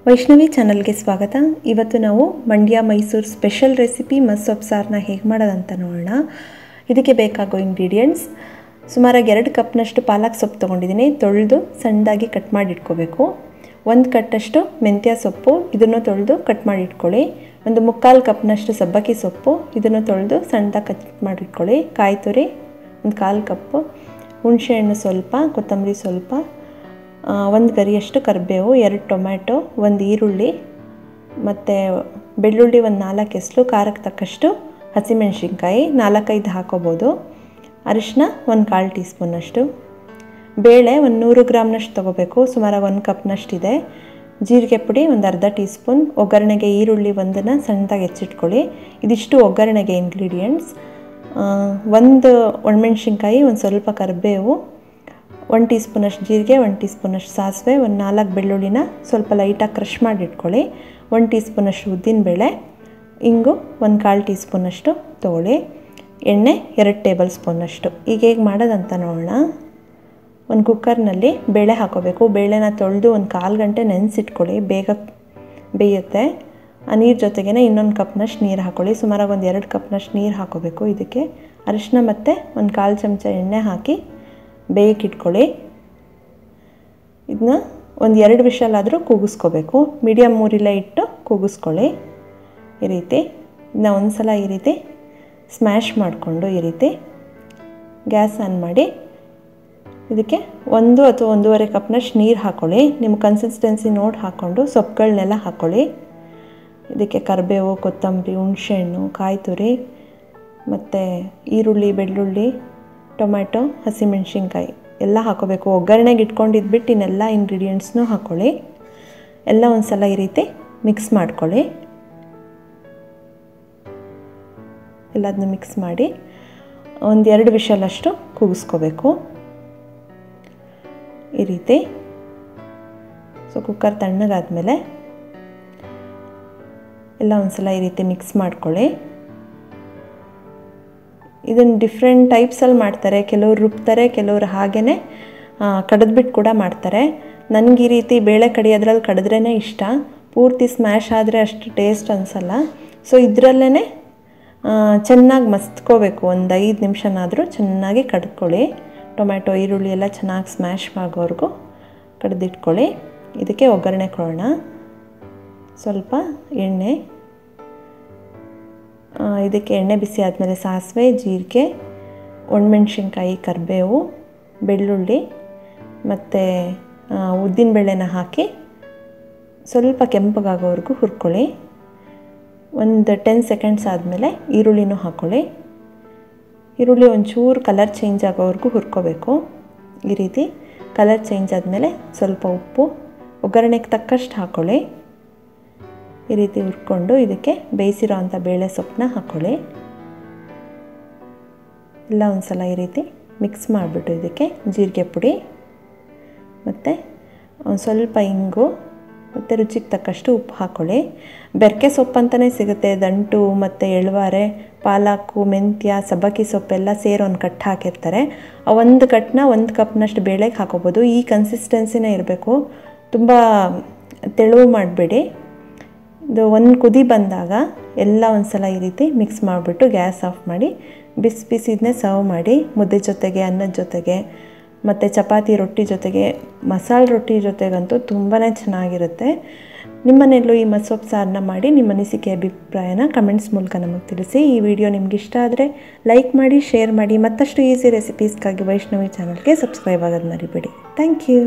ವೈಷ್ಣವಿ ಚಾನಲ್ಗೆ ಸ್ವಾಗತ. ಇವತ್ತು ನಾವು ಮಂಡ್ಯ ಮೈಸೂರು ಸ್ಪೆಷಲ್ ರೆಸಿಪಿ ಮಸ್ಸೊಪ್ಪು ಸಾರನ್ನ ಹೇಗೆ ಮಾಡೋದಂತ ನೋಡೋಣ. ಇದಕ್ಕೆ ಬೇಕಾಗೋ ಇಂಗ್ರೀಡಿಯೆಂಟ್ಸ್ ಸುಮಾರಾಗಿ 2 ಕಪ್ನಷ್ಟು ಪಾಲಕ್ ಸೊಪ್ಪು ತೊಗೊಂಡಿದ್ದೀನಿ. ತೊಳೆದು ಸಣ್ಣದಾಗಿ ಕಟ್ ಮಾಡಿ ಇಟ್ಕೋಬೇಕು. 1 ಕಟ್ಟಷ್ಟು ಮೆಂತ್ಯ ಸೊಪ್ಪು, ಇದನ್ನು ತೊಳೆದು ಕಟ್ ಮಾಡಿ ಇಟ್ಕೊಳ್ಳಿ. 1/4 ಕಪ್ನಷ್ಟು ಸಬ್ಬಕ್ಕಿ ಸೊಪ್ಪು, ಇದನ್ನು ತೊಳೆದು ಸಣ್ಣದಾಗಿ ಕಟ್ ಮಾಡಿ ಇಟ್ಕೊಳ್ಳಿ. ಕಾಯಿ ತುರಿ 1/4 ಕಪ್ಪು, ಹುಣಸೆಹಣ್ಣು ಸ್ವಲ್ಪ, ಕೊತ್ತಂಬರಿ ಸ್ವಲ್ಪ, 1 ಗರಿಯಷ್ಟು ಕರಿಬೇವು, 2 ಟೊಮ್ಯಾಟೊ, 1 ಈರುಳ್ಳಿ ಮತ್ತು ಬೆಳ್ಳುಳ್ಳಿ 4 ಎಸಳು, ಖಾರಕ್ಕೆ ತಕ್ಕಷ್ಟು ಹಸಿಮೆಣಸಿನ್ಕಾಯಿ 4-5 ಹಾಕೋಬೋದು. ಅರಿಶಿನ 1/4 ಟೀ ಸ್ಪೂನಷ್ಟು, ಬೇಳೆ 100 ಗ್ರಾಮ್ನಷ್ಟು ತೊಗೋಬೇಕು, ಸುಮಾರಾಗಿ 1 ಕಪ್ನಷ್ಟಿದೆ. ಜೀರಿಗೆ ಪುಡಿ 1/2 ಟೀ ಸ್ಪೂನ್. ಒಗ್ಗರಣೆಗೆ ಈರುಳ್ಳಿ 1ನ್ನು ಸಣ್ಣದಾಗಿ ಹೆಚ್ಚಿಟ್ಕೊಳ್ಳಿ. ಇದಿಷ್ಟು ಒಗ್ಗರಣೆಗೆ ಇಂಗ್ರೀಡಿಯೆಂಟ್ಸ್. 1 ಒಣಮೆಣ್ಸಿನ್ಕಾಯಿ, 1 ಸ್ವಲ್ಪ ಕರಿಬೇವು, 1 ಟೀ ಸ್ಪೂನಷ್ಟು ಜೀರಿಗೆ, 1 ಟೀ ಸ್ಪೂನಷ್ಟು ಸಾಸಿವೆ, 4 ಬೆಳ್ಳುಳ್ಳಿನ ಸ್ವಲ್ಪ ಲೈಟಾಗಿ ಕ್ರಷ್ ಮಾಡಿ ಇಟ್ಕೊಳ್ಳಿ. 1 ಟೀ ಸ್ಪೂನಷ್ಟು ಉದ್ದಿನಬೇಳೆ, ಇಂಗು 1/4 ಟೀ ಸ್ಪೂನಷ್ಟು ತೊಗೊಳ್ಳಿ. ಎಣ್ಣೆ 2 ಟೇಬಲ್ ಸ್ಪೂನಷ್ಟು. ಈಗ ಹೇಗೆ ಮಾಡೋದಂತ ನೋಡೋಣ. ಒಂದು ಕುಕ್ಕರ್ನಲ್ಲಿ ಬೇಳೆ ಹಾಕೋಬೇಕು. ಬೇಳೆನ ತೊಳೆದು 1/4 ಗಂಟೆ ನೆನೆಸಿಟ್ಕೊಳ್ಳಿ, ಬೇಗ ಬೇಯುತ್ತೆ. ಆ ನೀರು ಜೊತೆಗೇ ಇನ್ನೊಂದು ಕಪ್ನಷ್ಟು ನೀರು ಹಾಕ್ಕೊಳ್ಳಿ. ಸುಮಾರಾಗಿ 2 ಕಪ್ನಷ್ಟು ನೀರು ಹಾಕೋಬೇಕು. ಇದಕ್ಕೆ ಅರಿಶಿನ ಮತ್ತು 1/4 ಚಮಚ ಎಣ್ಣೆ ಹಾಕಿ ಬೇಯಕ್ಕೆ ಇಟ್ಕೊಳ್ಳಿ. ಇದನ್ನ 1-2 ವಿಷಲಾದರೂ ಕೂಗಿಸ್ಕೋಬೇಕು. ಮೀಡಿಯಮ್ ಊರಿಲೇ ಇಟ್ಟು ಕೂಗಿಸ್ಕೊಳ್ಳಿ. ಈ ರೀತಿ ಇದನ್ನ ಒಂದ್ಸಲ ಈ ರೀತಿ ಸ್ಮ್ಯಾಶ್ ಮಾಡಿಕೊಂಡು ಈ ರೀತಿ ಗ್ಯಾಸ್ ಆನ್ ಮಾಡಿ ಇದಕ್ಕೆ 1 ಅಥವಾ 1.5 ಕಪ್ನಷ್ಟು ನೀರು ಹಾಕ್ಕೊಳ್ಳಿ. ನಿಮ್ಮ ಕನ್ಸಿಸ್ಟೆನ್ಸಿ ನೋಡಿ ಹಾಕ್ಕೊಂಡು ಸೊಪ್ಪುಗಳನ್ನೆಲ್ಲ ಹಾಕ್ಕೊಳ್ಳಿ. ಇದಕ್ಕೆ ಕರಿಬೇವು, ಕೊತ್ತಂಬರಿ, ಹುಣಸೆಹಣ್ಣು, ಕಾಯಿ ತುರಿ ಮತ್ತು ಈರುಳ್ಳಿ, ಬೆಳ್ಳುಳ್ಳಿ, ಟೊಮ್ಯಾಟೊ, ಹಸಿಮೆಣಸಿನ್ಕಾಯಿ ಎಲ್ಲ ಹಾಕೋಬೇಕು. ಒಗ್ಗರಣೆಗೆ ಇಟ್ಕೊಂಡಿದ್ಬಿಟ್ಟು ಇನ್ನೆಲ್ಲ ಇಂಗ್ರೀಡಿಯೆಂಟ್ಸ್ನೂ ಹಾಕ್ಕೊಳ್ಳಿ. ಎಲ್ಲ ಒಂದು ಸಲ ಈ ರೀತಿ ಮಿಕ್ಸ್ ಮಾಡ್ಕೊಳ್ಳಿ. ಎಲ್ಲದನ್ನೂ ಮಿಕ್ಸ್ ಮಾಡಿ 1-2 ವಿಷಲಷ್ಟು ಕೂಗಿಸ್ಕೋಬೇಕು. ಈ ರೀತಿ. ಸೊ ಕುಕ್ಕರ್ ತಣ್ಣಗಾದ್ಮೇಲೆ ಎಲ್ಲ ಒಂದು ಸಲ ಈ ರೀತಿ ಮಿಕ್ಸ್ ಮಾಡ್ಕೊಳ್ಳಿ. ಇದನ್ನು ಡಿಫ್ರೆಂಟ್ ಟೈಪ್ಸಲ್ಲಿ ಮಾಡ್ತಾರೆ. ಕೆಲವರು ರುಬ್ತಾರೆ, ಕೆಲವರು ಹಾಗೇ ಕಡಿದ್ಬಿಟ್ಟು ಕೂಡ ಮಾಡ್ತಾರೆ. ನನಗೆ ಈ ರೀತಿ ಬೇಳೆ ಕಡಿಯೋದ್ರಲ್ಲಿ ಕಡಿದ್ರೇ ಇಷ್ಟ. ಪೂರ್ತಿ ಸ್ಮ್ಯಾಶ್ ಆದರೆ ಅಷ್ಟು ಟೇಸ್ಟ್ ಅನಿಸಲ್ಲ. ಸೊ ಇದರಲ್ಲೇ ಚೆನ್ನಾಗಿ ಮಸ್ತ್ಕೋಬೇಕು. 5 ನಿಮಿಷನಾದರೂ ಚೆನ್ನಾಗಿ ಕಡ್ಕೊಳ್ಳಿ. ಟೊಮ್ಯಾಟೊ, ಈರುಳ್ಳಿ ಎಲ್ಲ ಚೆನ್ನಾಗಿ ಸ್ಮ್ಯಾಶ್ ಆಗೋವರೆಗೂ ಕಡ್ದಿಟ್ಕೊಳ್ಳಿ. ಇದಕ್ಕೆ ಒಗ್ಗರಣೆ ಕೊಡೋಣ. ಸ್ವಲ್ಪ ಎಣ್ಣೆ, ಇದಕ್ಕೆ ಎಣ್ಣೆ ಬಿಸಿ ಆದಮೇಲೆ ಸಾಸಿವೆ, ಜೀರಿಗೆ, ಒಣಮೆಣ್ಸಿನ್ಕಾಯಿ, ಕರಿಬೇವು, ಬೆಳ್ಳುಳ್ಳಿ ಮತ್ತು ಉದ್ದಿನಬೇಳೆನ ಹಾಕಿ ಸ್ವಲ್ಪ ಕೆಂಪಗಾಗೋವರೆಗೂ ಹುರ್ಕೊಳ್ಳಿ. 10 ಸೆಕೆಂಡ್ಸ್ ಆದಮೇಲೆ ಈರುಳ್ಳಿನೂ ಹಾಕ್ಕೊಳ್ಳಿ. ಈರುಳ್ಳಿ ಒಂಚೂರು ಕಲರ್ ಚೇಂಜ್ ಆಗೋವರೆಗೂ ಹುರ್ಕೋಬೇಕು. ಈ ರೀತಿ ಕಲರ್ ಚೇಂಜ್ ಆದಮೇಲೆ ಸ್ವಲ್ಪ ಉಪ್ಪು, ಒಗ್ಗರಣೆಗೆ ತಕ್ಕಷ್ಟು ಹಾಕ್ಕೊಳ್ಳಿ. ಈ ರೀತಿ ಹುರ್ಕೊಂಡು ಇದಕ್ಕೆ ಬೇಯಿಸಿರೋ ಅಂಥ ಬೇಳೆ ಸೊಪ್ಪನ್ನ ಹಾಕ್ಕೊಳ್ಳಿ. ಎಲ್ಲ ಒಂದು ಸಲ ಈ ರೀತಿ ಮಿಕ್ಸ್ ಮಾಡಿಬಿಟ್ಟು ಇದಕ್ಕೆ ಜೀರಿಗೆ ಪುಡಿ ಮತ್ತು ಒಂದು ಸ್ವಲ್ಪ ಇಂಗು ಮತ್ತು ರುಚಿಗೆ ತಕ್ಕಷ್ಟು ಉಪ್ಪು ಹಾಕ್ಕೊಳ್ಳಿ. ಬೆರಕೆ ಸೊಪ್ಪು ಅಂತಲೇ ಸಿಗುತ್ತೆ. ದಂಟು ಮತ್ತು ಎಳವಾರೆ, ಪಾಲಕ್ಕು, ಮೆಂತ್ಯ, ಸಬ್ಬಕ್ಕಿ ಸೊಪ್ಪೆಲ್ಲ ಸೇರಿ ಒಂದು ಕಟ್ಟು ಹಾಕಿರ್ತಾರೆ. ಆ 1 ಕಟ್ಟನ್ನ 1 ಕಪ್ನಷ್ಟು ಬೇಳೆಗೆ ಹಾಕೋಬೋದು. ಈ ಕನ್ಸಿಸ್ಟೆನ್ಸಿನೇ ಇರಬೇಕು, ತುಂಬ ತೆಳುವು ಮಾಡಬೇಡಿ. ಇದು 1 ಕುದಿ ಬಂದಾಗ ಎಲ್ಲ ಒಂದು ಸಲ ಈ ರೀತಿ ಮಿಕ್ಸ್ ಮಾಡಿಬಿಟ್ಟು ಗ್ಯಾಸ್ ಆಫ್ ಮಾಡಿ ಬಿಸಿದನ್ನೇ ಸರ್ವ್ ಮಾಡಿ. ಮುದ್ದೆ ಜೊತೆಗೆ, ಅನ್ನದ ಜೊತೆಗೆ ಮತ್ತು ಚಪಾತಿ ರೊಟ್ಟಿ ಜೊತೆಗೆ, ಮಸಾಲೆ ರೊಟ್ಟಿ ಜೊತೆಗಂತೂ ತುಂಬಾ ಚೆನ್ನಾಗಿರುತ್ತೆ. ನಿಮ್ಮನೆಯಲ್ಲೂ ಈ ಮಸ್ಸೊಪ್ಪು ಸಾರನ್ನ ಮಾಡಿ ನಿಮ್ಮ ಅನಿಸಿಕೆ ಅಭಿಪ್ರಾಯನ ಕಮೆಂಟ್ಸ್ ಮೂಲಕ ನಮಗೆ ತಿಳಿಸಿ. ಈ ವಿಡಿಯೋ ನಿಮ್ಗೆ ಇಷ್ಟ ಆದರೆ ಲೈಕ್ ಮಾಡಿ, ಶೇರ್ ಮಾಡಿ. ಮತ್ತಷ್ಟು ಈಸಿ ರೆಸಿಪೀಸ್ಗಾಗಿ ವೈಷ್ಣವಿ ಚಾನಲ್ಗೆ ಸಬ್ಸ್ಕ್ರೈಬ್ ಆಗೋದು ಮರಿಬೇಡಿ. Thank you.